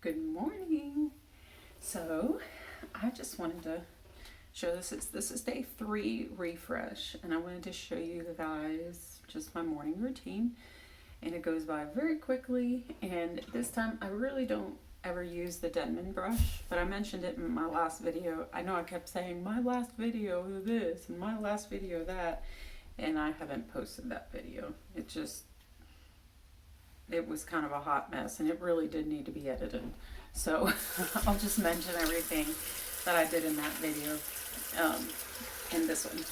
Good morning. So I just wanted to show this is day 3 refresh, and I wanted to show you guys just my morning routine, and it goes by very quickly. And this time I really don't ever use the Denman brush, but I mentioned it in my last video. I know I kept saying my last video this and my last video that, and I haven't posted that video. It was kind of a hot mess, and it really did need to be edited. So I'll just mention everything that I did in that video, in this one.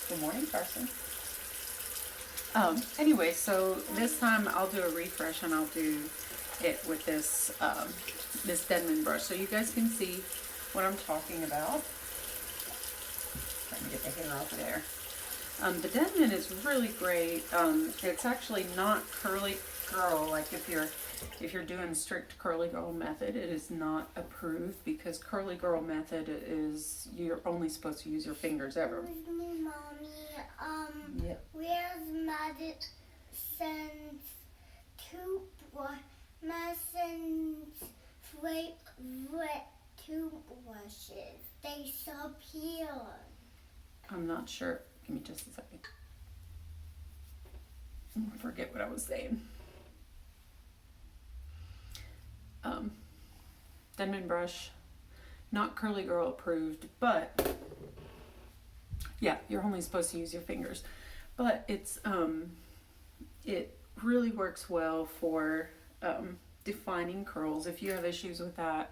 Good morning, Carson. Anyway, so this time I'll do a refresh, and I'll do it with this this Denman brush, so you guys can see what I'm talking about. Trying to get the hair out there. The Denman is really great. It's actually not curly girl, like if you're doing strict curly girl method, it is not approved, because curly girl method is you're only supposed to use your fingers ever. Excuse me, Mommy. Yep. Where's Madison's toothbrush? Madison's favorite toothbrushes. They disappeared. I'm not sure. Give me just a second. I forget what I was saying. Denman brush, not curly girl approved, but yeah, you're only supposed to use your fingers. But it's it really works well for defining curls. If you have issues with that,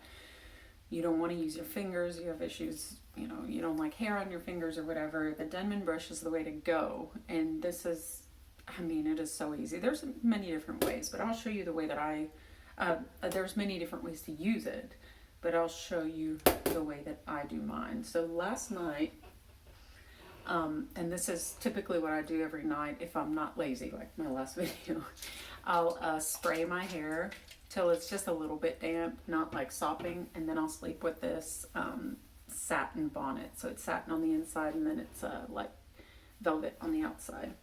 you don't want to use your fingers, you have issues, you don't like hair on your fingers or whatever, the Denman brush is the way to go. And this is, it is so easy. There's many different ways, but I'll show you the way that there's many different ways to use it, but I'll show you the way that I do mine. So last night, and this is typically what I do every night if I'm not lazy, like my last video, I'll spray my hair till it's just a little bit damp, not like sopping, and then I'll sleep with this satin bonnet. So it's satin on the inside, and then it's like velvet on the outside.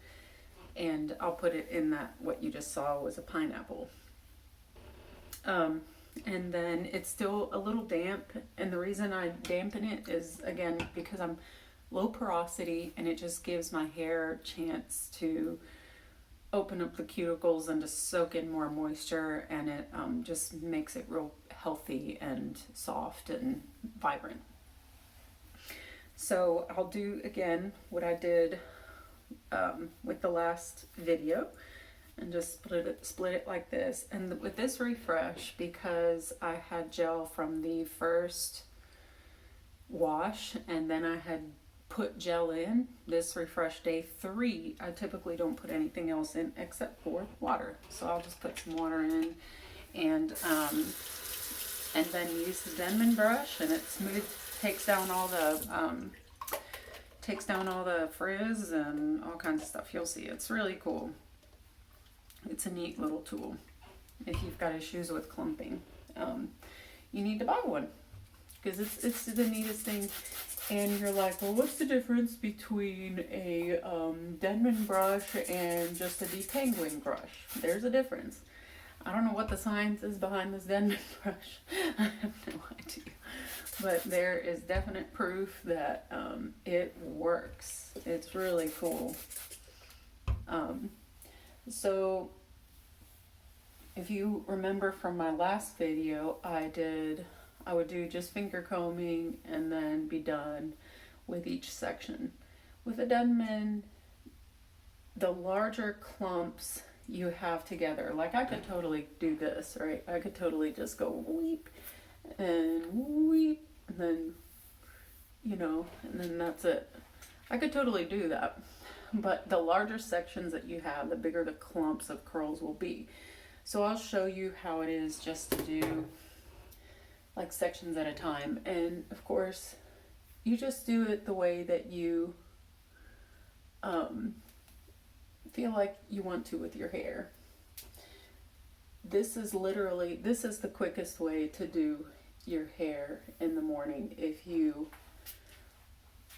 And I'll put it in that, what you just saw was a pineapple. And then it's still a little damp, and the reason I dampen it is, again, because I'm low porosity, and it just gives my hair a chance to open up the cuticles and to soak in more moisture, and it just makes it real healthy and soft and vibrant. So I'll do again what I did with the last video, and just split it like this. And with this refresh, because I had gel from the first wash, and then I had put gel in this refresh day 3, I typically don't put anything else in except for water. So I'll just put some water in, and then use the Denman brush, and it takes down all the frizz and all kinds of stuff. You'll see, it's really cool. It's a neat little tool. If you've got issues with clumping, you need to buy one, because it's the neatest thing. And you're like, well, what's the difference between a Denman brush and just a detangling brush? There's a difference. I don't know what the science is behind this Denman brush. I have no idea. But there is definite proof that it works. It's really cool. So if you remember from my last video, I would do just finger combing and then be done with each section. With a Denman, the larger clumps you have together, like I could totally do this, right? I could totally just go weep, and then, and then that's it. I could totally do that. But the larger sections that you have, the bigger the clumps of curls will be. So I'll show you how it is just to do like sections at a time. And of course, you just do it the way that you feel like you want to with your hair. This is the quickest way to do your hair in the morning if you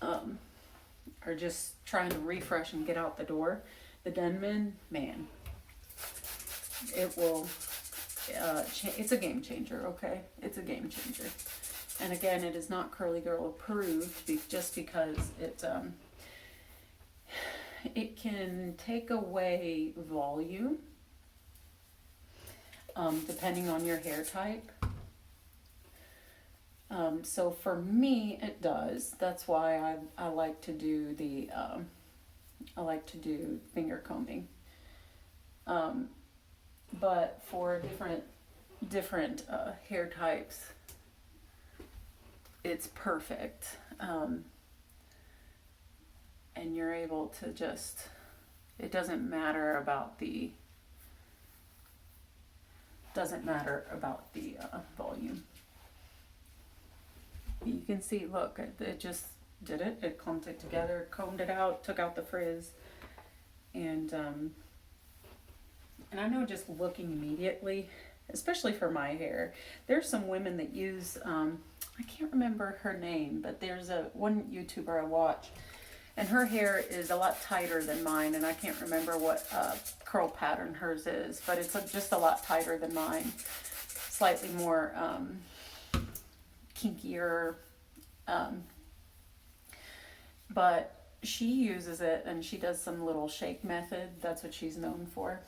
are just trying to refresh and get out the door. The Denman, man, it will it's a game changer, okay? It's a game changer. And again, it is not Curly Girl approved just because it can take away volume depending on your hair type. So for me, it does. That's why I like to do finger combing. But for different hair types, it's perfect. And you're able to it doesn't matter about the volume. You can see, look, it just did it. It clumped it together, combed it out, took out the frizz, and I know just looking immediately, especially for my hair, there's some women that use I can't remember her name, but there's one YouTuber I watch, and her hair is a lot tighter than mine, and I can't remember what curl pattern hers is, but it's just a lot tighter than mine, slightly more kinkier, but she uses it, and she does some little shake method. That's what she's known for.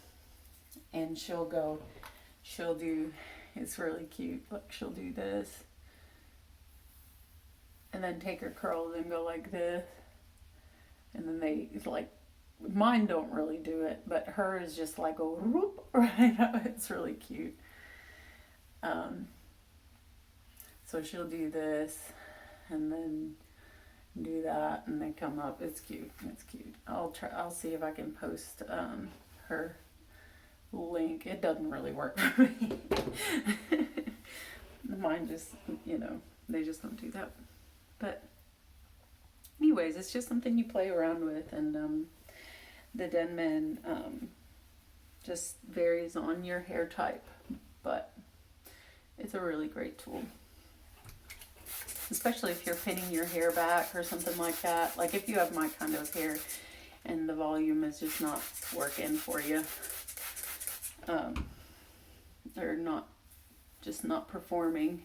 And she'll do, it's really cute. Look, she'll do this, and then take her curls and go like this, and then it's like, mine don't really do it, but her is just like a whoop, right? It's really cute. So she'll do this, and then do that, and then come up. It's cute. It's cute. I'll see if I can post her link. It doesn't really work for me. Mine just, they just don't do that. But anyways, it's just something you play around with, and the Denman just varies on your hair type, but it's a really great tool. Especially if you're pinning your hair back or something like that. Like if you have my kind of hair and the volume is just not working for you, or not performing,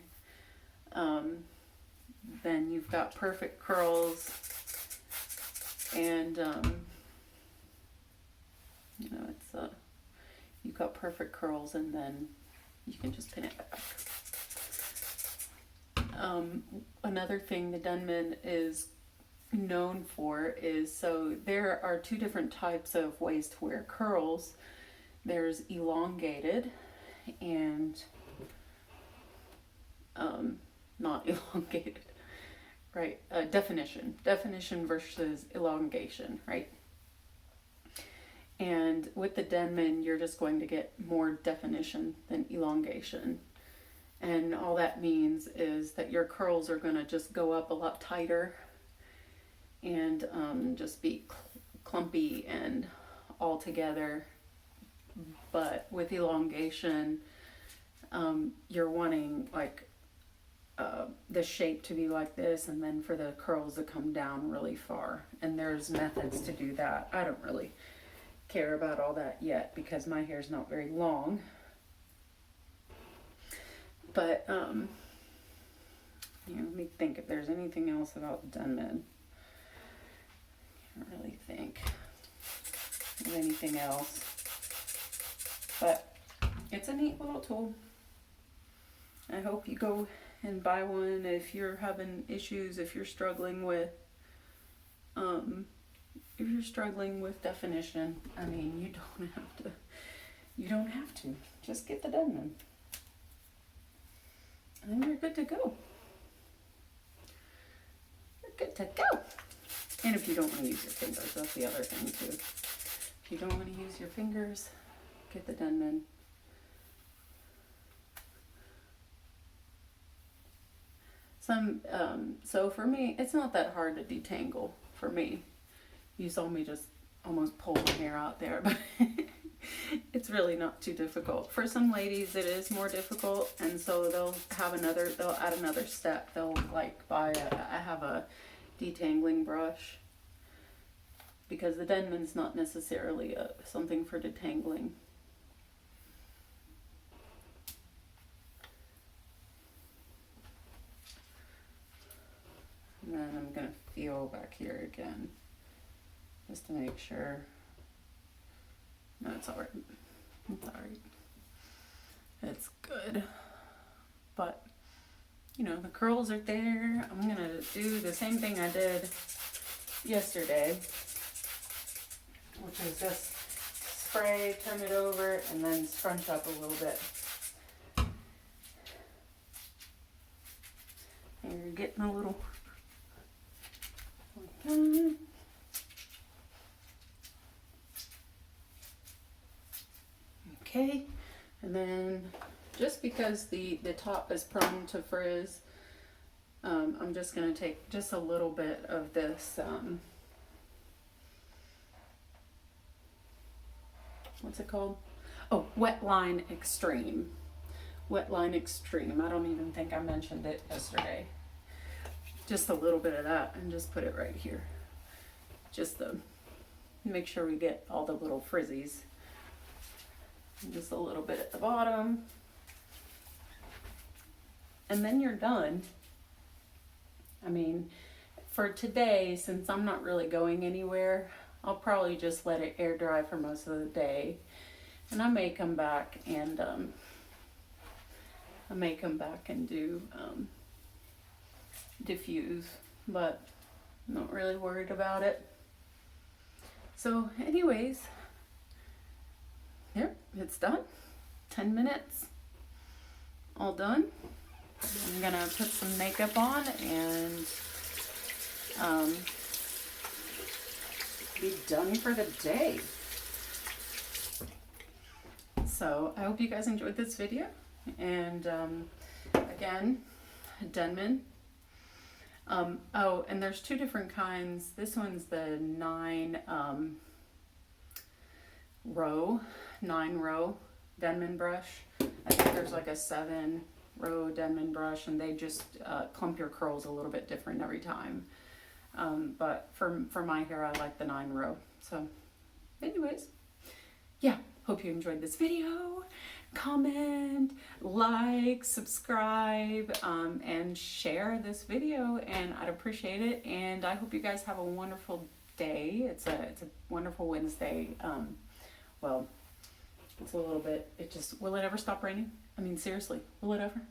then you've got perfect curls, and you've got perfect curls, and then you can just pin it back. Another thing the Denman is known for is, so there are two different types of ways to wear curls. There's elongated and not elongated, right? Definition versus elongation, right? And with the Denman, you're just going to get more definition than elongation. And all that means is that your curls are going to just go up a lot tighter and just be clumpy and all together. But with elongation, you're wanting like the shape to be like this, and then for the curls to come down really far. And there's methods to do that. I don't really care about all that yet because my hair's not very long. But, let me think if there's anything else about Denman. I can't really think of anything else. But it's a neat little tool. I hope you go and buy one if you're having issues, if you're struggling with, definition. I mean, you don't have to. Just get the Denman. And then you're good to go. You're good to go. And if you don't want to use your fingers, that's the other thing too. If you don't want to use your fingers, get the Denman. So for me, it's not that hard to detangle for me. You saw me just almost pull my hair out there, but it's really not too difficult. For some ladies, it is more difficult, and so they'll add another step. They'll I have a detangling brush, because the Denman's not necessarily something for detangling. go back here again just to make sure. No, it's alright. It's alright. It's good. But, you know, the curls are there. I'm going to do the same thing I did yesterday, which is just spray, turn it over, and then scrunch up a little bit. And you're getting a little... Okay, and then just because the top is prone to frizz, I'm just going to take just a little bit of this, what's it called? Oh, Wet Line Extreme. Wet Line Extreme. I don't even think I mentioned it yesterday. Just a little bit of that and just put it right here. Just to make sure we get all the little frizzies. And just a little bit at the bottom. And then you're done. I mean, for today, since I'm not really going anywhere, I'll probably just let it air dry for most of the day. And I may come back and do diffuse, but I'm not really worried about it. So anyways, here, it's done. 10 minutes, all done. I'm gonna put some makeup on and be done for the day. So I hope you guys enjoyed this video, and again, Denman. Oh, and there's two different kinds. This one's the 9 row Denman brush. I think there's like a 7 row Denman brush, and they just clump your curls a little bit different every time. But for my hair, I like the 9 row. So anyways, yeah, hope you enjoyed this video. Comment, like, subscribe, and share this video, and I'd appreciate it. And I hope you guys have a wonderful day. It's a wonderful Wednesday. Well, it's a little bit, will it ever stop raining? I mean, seriously, will it ever?